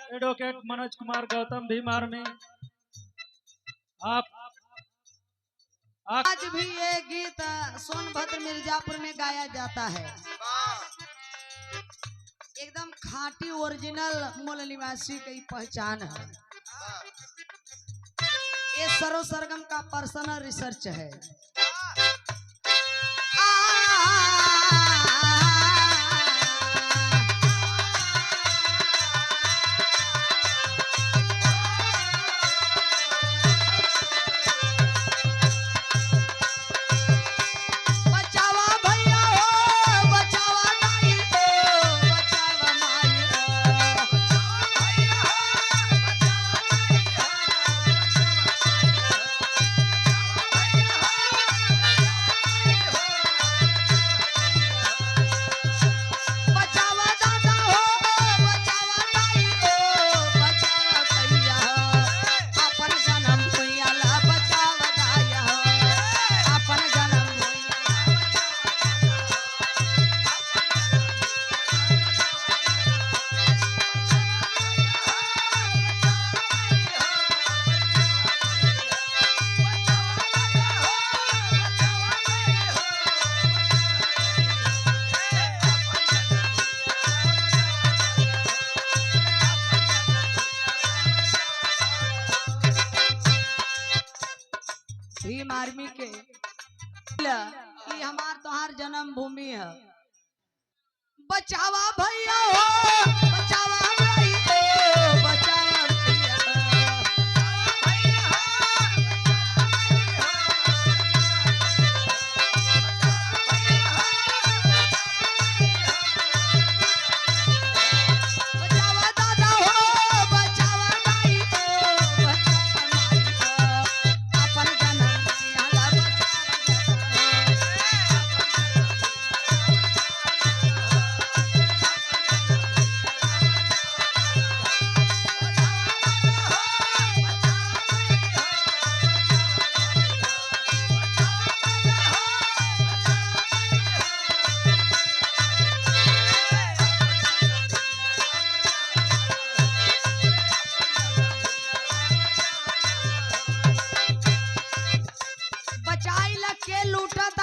Advocate Manoj Kumar Gautam Bhim army. आप आज भी ये गीत सोनभद्र मिर्जापुर में गाया जाता है। एकदम खांटी ओरिजिनल मूल निवासी की पहचान है। ये सरो सरगम का पर्सनल रिसर्च है। भीम आर्मी के हमार तोहार जन्म भूमि है। बचावा भैया हो, बचावा भाई हो, बचावा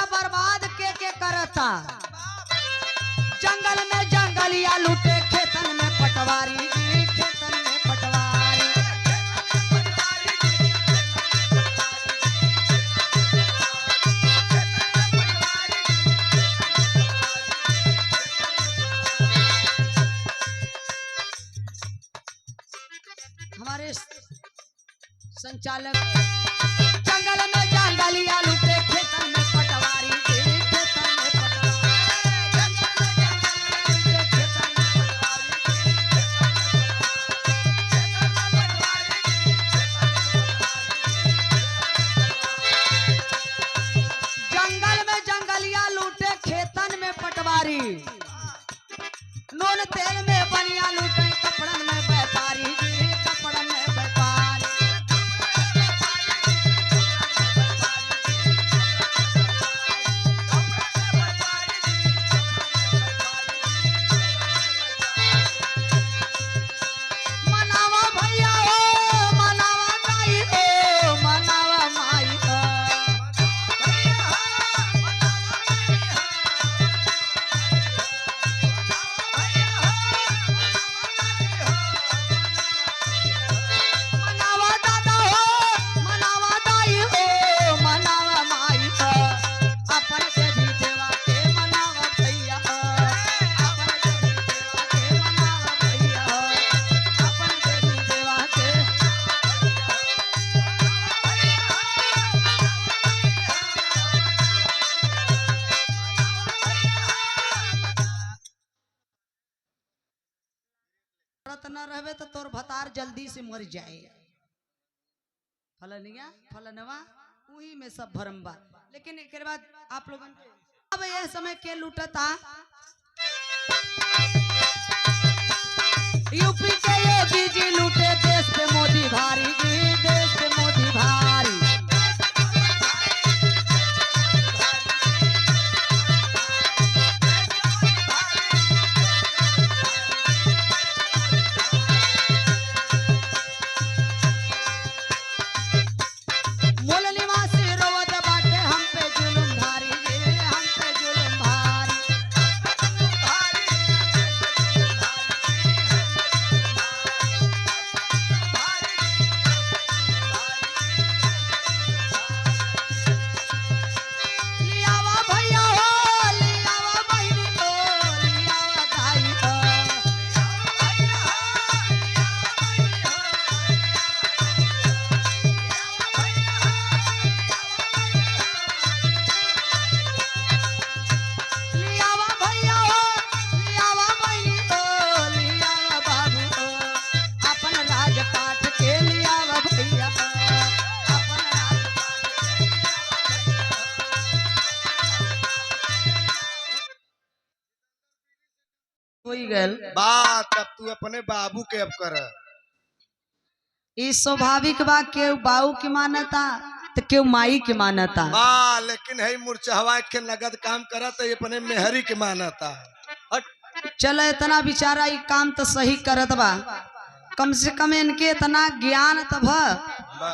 बर्बाद के करता। जंगल में जंगलिया लूटे, खेतन में पटवारी, खेतन में पटवारी। हमारे संचालक जंगल में जंगलिया लूटे, खेतन में पटवारी। नून तेल में बनिया लूटे, कपड़न में व्यापारी, कपड़न में व्यापारी। मनावा भैया हो, मनावा दाई हो, मनावा माई हो। न रहे तो तोर भतार जल्दी से मर जाए। फलनिया फलनवा वही में सब भरम्बा। लेकिन एक बाद आप लोगों अब यह समय के लूटता। यूपी के योगी जी लूटे, देश पे मोदी भारी जी, देश पे मोदी भारी। गल। बात अब तू अपने बाबू के अब कर। ई स्वाभाविक बा, केहू बाऊ की मानता तो केहू माई की मानता। बा लेकिन है मुरचहवा के नगद काम करा तो ये अपने मेहरी के मानता। चलो इतना बेचारा ये काम तो सही करत बा, कम से कम इनके इतना ज्ञान तो भा बा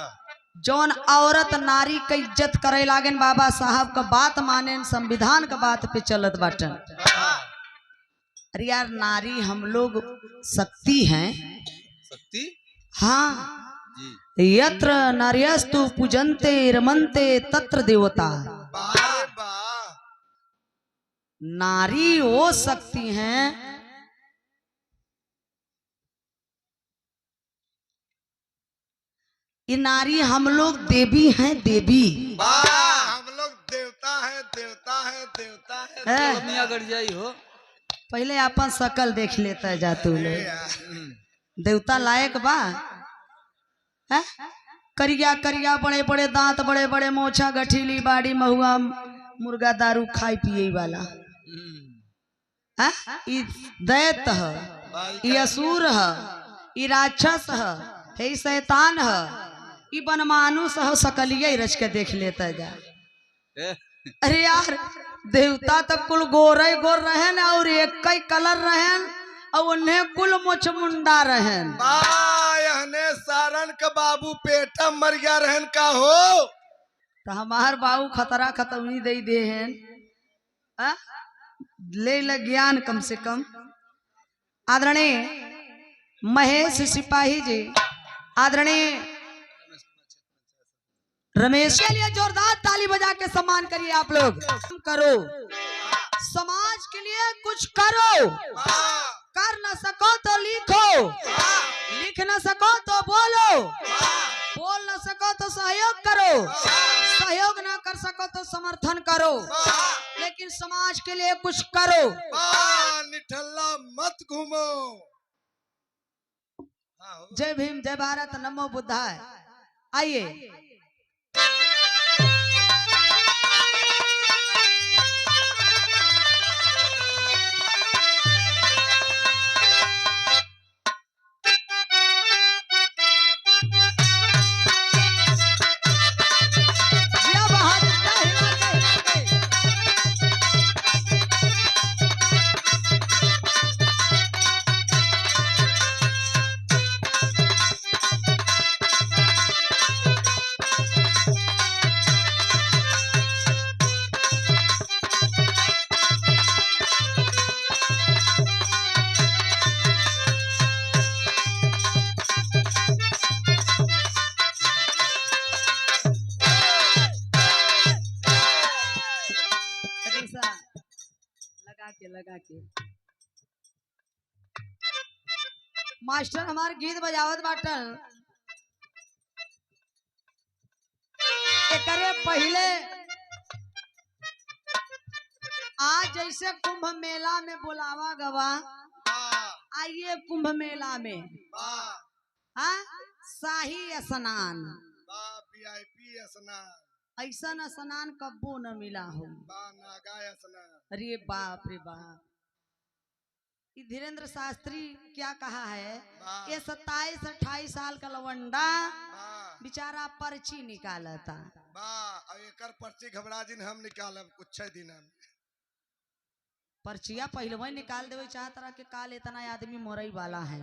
जौन औरत नारी का इज्जत करे लागेन, बाबा साहब का बात माने, संविधान का बात पे चलत बाटन। अरे यार नारी हम लोग शक्ति हैं। शक्ति हाँ, जी यत्र नार्यस्तु पूजन्ते रमन्ते तत्र देवता। बा बा नारी वो शक्ति हैं ये नारी हम लोग देवी हैं, देवी। बा हम लोग देवता है देवता है देवता है। है। मियाँ गड़ जाई हो। पहले अपन शकल देख लेता है जा तू लोग। देवता लायक बा है? करिया करिया बड़े बड़े दांत, बड़े बड़े मोछा, गठीली बाड़ी, महुआ, मुर्गा दारू खाई पिए वाला है? ई दैत है, ई असुर है, ई राक्षस है, ई शैतान है, ई बनमानुष है। सकलिए रच के देख लेता जा। अरे यार देवता तो कुल गोरे गोर रहन और एक ही कलर रहन और उन्हें कुल मुछ मुंडा रहन। बा यहने सारन का बाबू पेटा मर गया रहन का हो। तो हमार बाबू खतरा खतौनी दे दे हैं। आ? ले ल ज्ञान कम से कम। आदरणीय महेश सिपाही जी, आदरणीय रमेश के लिए जोरदार ताली बजा के सम्मान करिए आप लोग। करो समाज के लिए कुछ करो, कर न सको तो लिखो, लिख न सको तो बोलो, बोल न सको तो सहयोग करो, सहयोग न कर सको तो समर्थन करो, लेकिन समाज के लिए कुछ करो। निठल्ला मत घूमो। जय भीम, जय भारत, नमो बुद्धाय। आइए लगा के मास्टर हमारे गीत बजावत बाटल। एकरे पहले आज जैसे कुंभ मेला में बुलावा गवा, आइए कुंभ मेला में शाही स्नान, VIP स्नान, ऐसा न स्नान कब्बो न मिला हो। अरे बाप रे बाप, धीरेन्द्र शास्त्री क्या कहा है, ये 27-28 साल का लवंडा बेचारा पर्ची निकालता। एकर पर्ची घबरा जिन हम निकालब कुछ दिन में। पर्चिया पहले वही निकाल देवे चाहत रहा कि काल इतना आदमी मरई वाला है।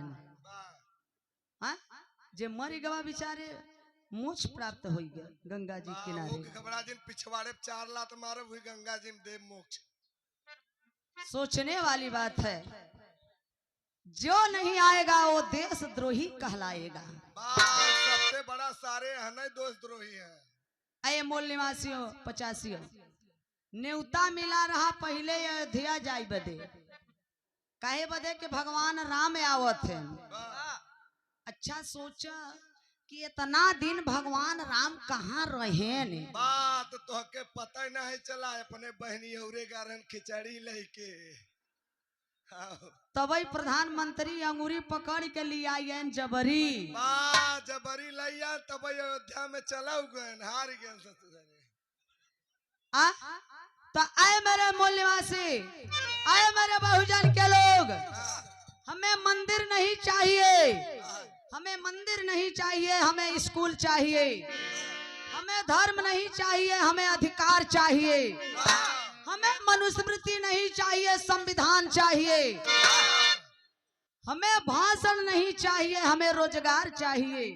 जे मर गवा बेचारे मोक्ष प्राप्त हो गया गंगा जी किनारे। घबरा जिन पिछवाड़े 4 लात मारे हुई गंगा जी में दे मोक्ष। सोचने वाली बात है, जो नहीं आएगा वो देशद्रोही कहलाएगा। सबसे बड़ा सारे है देशद्रोही है। अये मूल निवासियों 85 न्योता मिला रहा पहले अयोध्या जाई बदे, कहे बदे के भगवान राम आवत है। अच्छा सोचा कि इतना दिन भगवान राम कहाँ रहे ने। बात तो के पता ही नहीं चला, अपने बहनी औरे गारन खिचड़ी लेके तबई प्रधानमंत्री अंगूरी पकड़ के लिया जबरी। जबरी लिया तब अयोध्या में चला गए, हार गए ससुर। तो आए मेरे मूल निवासी, आए मेरे बहुजन के लोग, हमें मंदिर नहीं चाहिए, हमें मंदिर नहीं चाहिए, हमें स्कूल चाहिए। हमें धर्म नहीं चाहिए, हमें अधिकार चाहिए। हमें मनुस्मृति नहीं चाहिए, संविधान चाहिए। हमें भाषण नहीं चाहिए, हमें रोजगार चाहिए।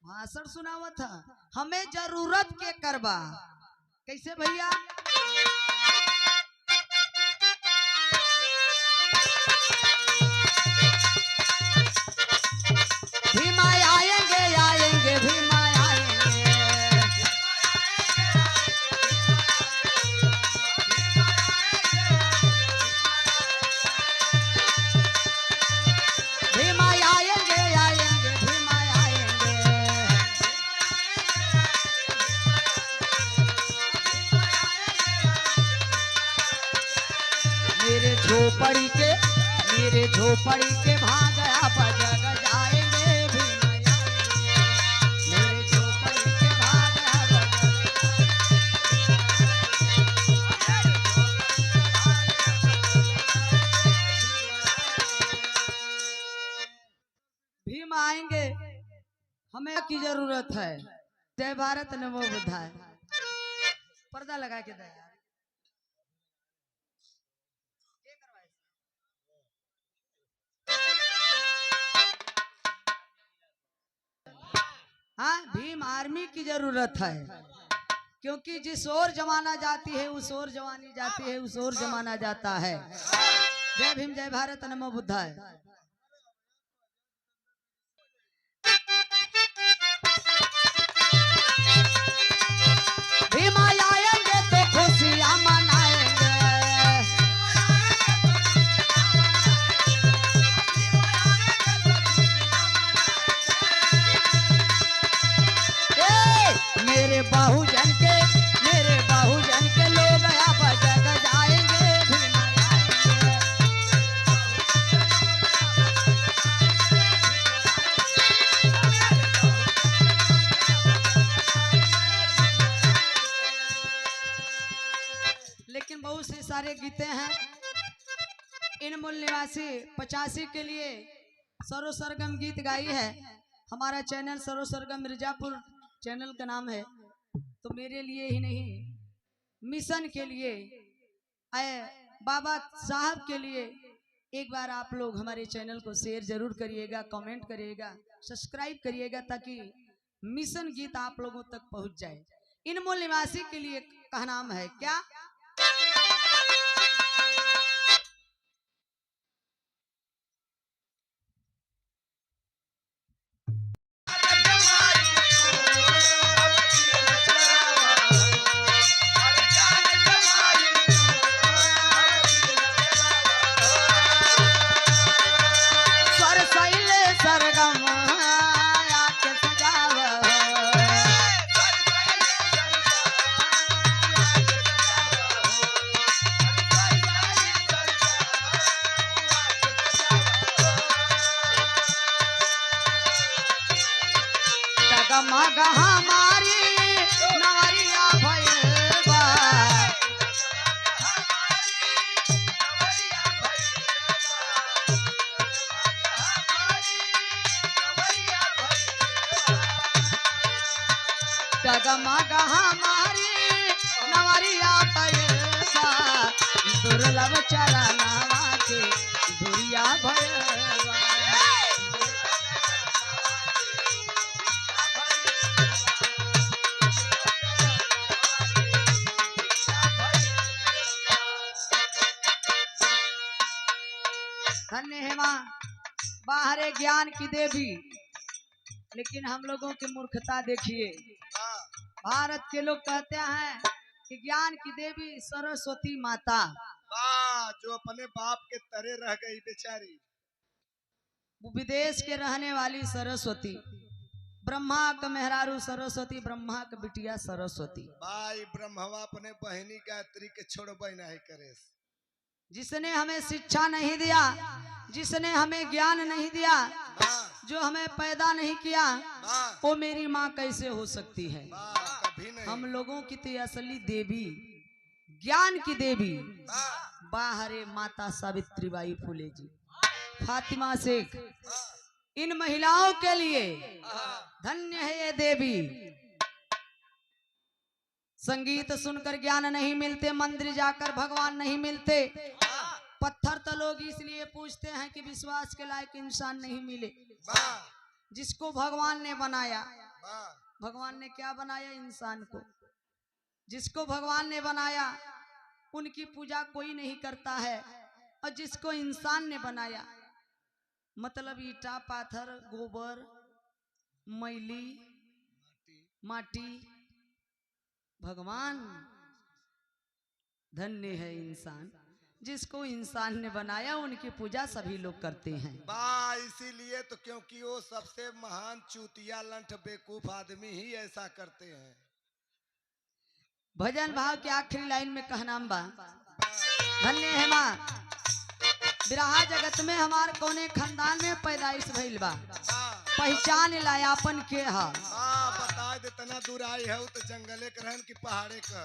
भाषण सुनावा था, हमें जरूरत के करबा। कैसे भैया? भीमा आएंगे आएंगे भीमा आएंगे, भीमा आएंगे आएंगे भीमा आएंगे। मेरे झोपड़ी के भाग आप जग जाएंगे भीमा आएंगे। मेरे झोपड़ी के भाग आप भीम आएंगे। हमें की जरूरत है। जय भारत नमो बुद्धाय। पर्दा लगा के दे यार। हाँ, भीम आर्मी की जरूरत है, क्योंकि जिस ओर जमाना जाती है उस ओर जवानी जाती है, उस ओर जमाना जाता है। जय भीम, जय भारत नमो बुद्धाय। भीम आएंगे तो खुशियां मनाएंगे, मेरे बहुजन के लोग यहाँ पर जग जाएंगे भीम आएंगे। लेकिन बहुत से सारे गीते हैं। इन मूल निवासी 85 के लिए सरो सरगम गीत गाई है। हमारा चैनल सरो सरगम मिर्जापुर चैनल का नाम है। तो मेरे लिए ही नहीं, मिशन के लिए, आए बाबा साहब के लिए एक बार आप लोग हमारे चैनल को शेयर जरूर करिएगा, कमेंट करिएगा, सब्सक्राइब करिएगा, ताकि मिशन गीत आप लोगों तक पहुंच जाए। इन मूल निवासी के लिए का नाम है क्या? जगमग हमारी नवरिया भइल बा, जगमग हमारी नवरिया भइल बा, दुर्लभ चरणवा के धुरिया भइल बा। धन्य है माँ बाहरे ज्ञान की देवी, लेकिन हम लोगों की मूर्खता देखिए। भारत के लोग कहते हैं कि ज्ञान की देवी सरस्वती माता, जो अपने बाप के तरे रह गई बेचारी। वो विदेश के रहने वाली सरस्वती, ब्रह्मा का मेहरारू सरस्वती, ब्रह्मा का बिटिया सरस्वती। भाई ब्रह्मवा अपने बहनी गायत्री के छोड़बे नहीं करे। जिसने हमें शिक्षा नहीं दिया, जिसने हमें ज्ञान नहीं दिया, जो हमें पैदा नहीं किया, वो मेरी माँ कैसे हो सकती है? कभी नहीं। हम लोगों की तो असली देवी, ज्ञान की देवी बाहरे माता सावित्रीबाई फुले जी। फातिमा शेख, इन महिलाओं के लिए धन्य है ये देवी। संगीत सुनकर ज्ञान नहीं मिलते, मंदिर जाकर भगवान नहीं मिलते, पत्थर तो लोग इसलिए पूछते हैं कि विश्वास के लायक इंसान नहीं मिले। जिसको भगवान ने बनाया, भगवान ने क्या बनाया? इंसान को। जिसको भगवान ने बनाया उनकी पूजा कोई नहीं करता है, और जिसको इंसान ने बनाया मतलब ईटा पाथर गोबर मैली माटी, भगवान धन्य है इंसान। जिसको इंसान ने बनाया उनकी पूजा सभी लोग करते हैं। इसीलिए तो, क्योंकि वो सबसे महान चूतिया लंठ बेवकूफ आदमी ही ऐसा करते हैं। भजन भाव के आखिरी लाइन में कहनाम बा, धन्य है माँ बिरहा जगत में हमार कोने खानदान में पैदाइश भइल बा, पहचान लायापन के हा। बता दे तना दूर आई है तो जंगले के रहन की पहाड़े का।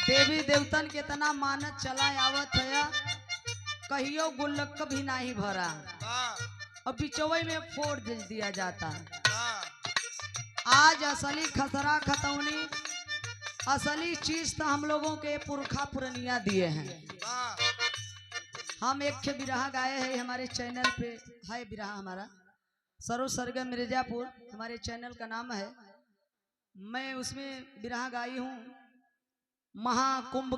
देवी देवतन के तना मानत चला आवत है, कहियो गुल्लक भी नहीं भरा और बिचौवे में फोड़ दिया जाता। आज असली खसरा खतौनी असली चीज तो हम लोगों के पुरखा पुरनिया दिए हैं। हम एक के बिरहा गाए हैं, हमारे चैनल पे है बिरहा हमारा सरो सरगम मिर्जापुर, हमारे चैनल का नाम है। मैं उसमें बिरहा गाई हूँ महाकुंभ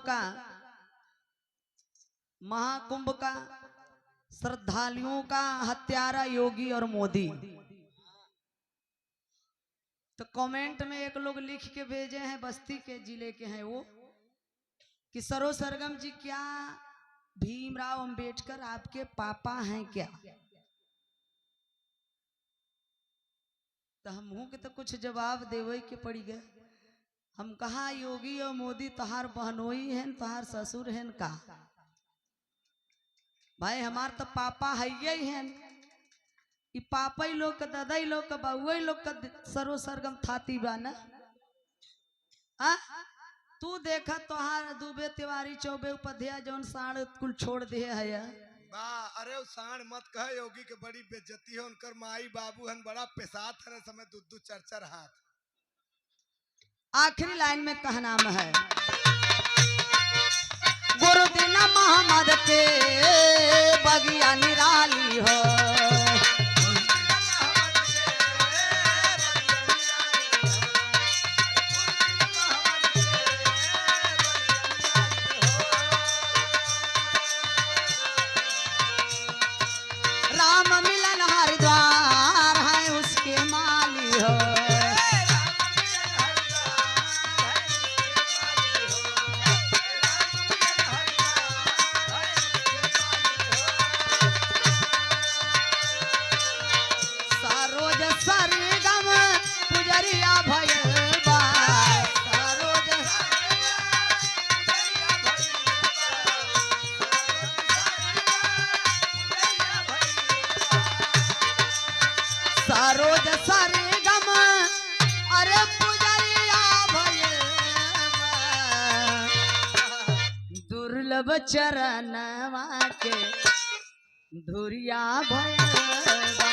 का श्रद्धालुओं का हत्यारा योगी और मोदी। तो कमेंट में एक लोग लिख के भेजे हैं, बस्ती के जिले के हैं वो, कि सरो सरगम जी क्या भीमराव अंबेडकर आपके पापा हैं क्या? तो हम हूं के तो कुछ जवाब देवे के पड़ी गए। हम कहा योगी और मोदी तहार बहनोई हैं, तहार ससुर हैं का? भाई हमार तो पापा है ही हैं, ई पापा ही लोग का दादा ही लोग का बाबुआ ही लोग का सरो सरगम थाती बा ना। तू देखा तोहार दुबे तिवारी चौबे उपाध्याय जौन साढ़ कुल छोड़ दे है। अरे वो साढ़ मत कह, योगी के बड़ी बेइज्जती है, उनकर माई बाबू हन बड़ा पेशाब है समय दूध चरचर हाथ। आखिरी लाइन में कहनाम है, गुरुदीन मोहम्मद के बगिया निराली हो, राम मिलन हरिद्वार है उसके माली हो। सरोज सरगम पुजरिया भयल बा, सरोज सरगम अरे पुजरिया भयल बा, दुर्लभ चरणवा के धुरिया भयल बा।